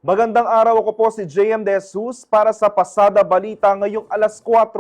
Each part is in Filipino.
Magandang araw, ako po si JM De Jesus para sa Pasada Balita ngayong alas 4.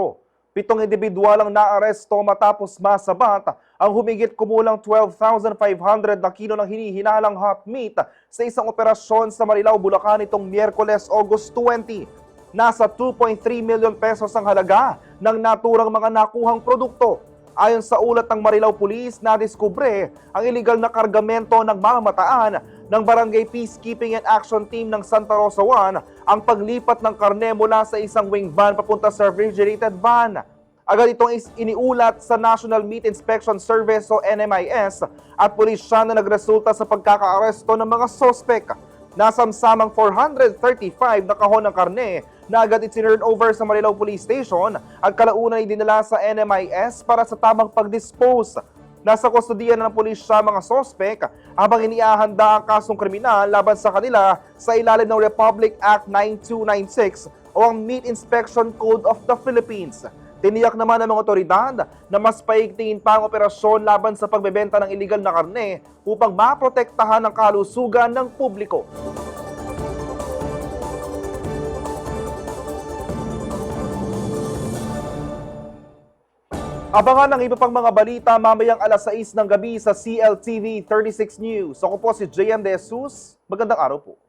7 individual ang naaresto matapos masabat ang humigit kumulang 12,500 na kilo ng hinihinalang hot meat sa isang operasyon sa Marilao, Bulacan itong Miyerkules, August 20. Nasa 2.3 million pesos ang halaga ng naturang mga nakuhang produkto. Ayon sa ulat ng Marilao Police, nadiskubre ang iligal na kargamento ng mamamataan ng Barangay Peacekeeping and Action Team ng Santa Rosa 1 ang paglipat ng karne mula sa isang wing van papunta sa refrigerated van. Agad itong iniulat sa National Meat Inspection Service o NMIS at pulisya na nagresulta sa pagkakaaresto ng mga sospek. Nasamsamang 435 na kahon ng karne na agad itinurn over sa Marilao Police Station at kalaunan ay dinala sa NMIS para sa tamang pag-dispose. Nasa kustodiya ng pulisya mga sospek habang iniahanda ang kasong kriminal laban sa kanila sa ilalim ng Republic Act 9296 o ang Meat Inspection Code of the Philippines. Tiniyak naman ng mga otoridad na mas paigtingin pa ang operasyon laban sa pagbebenta ng iligal na karne upang maprotektahan ang kalusugan ng publiko. Abangan ang iba pang mga balita mamayang alas 6 ng gabi sa CLTV 36 News. Ako po si JM De Jesus. Magandang araw po.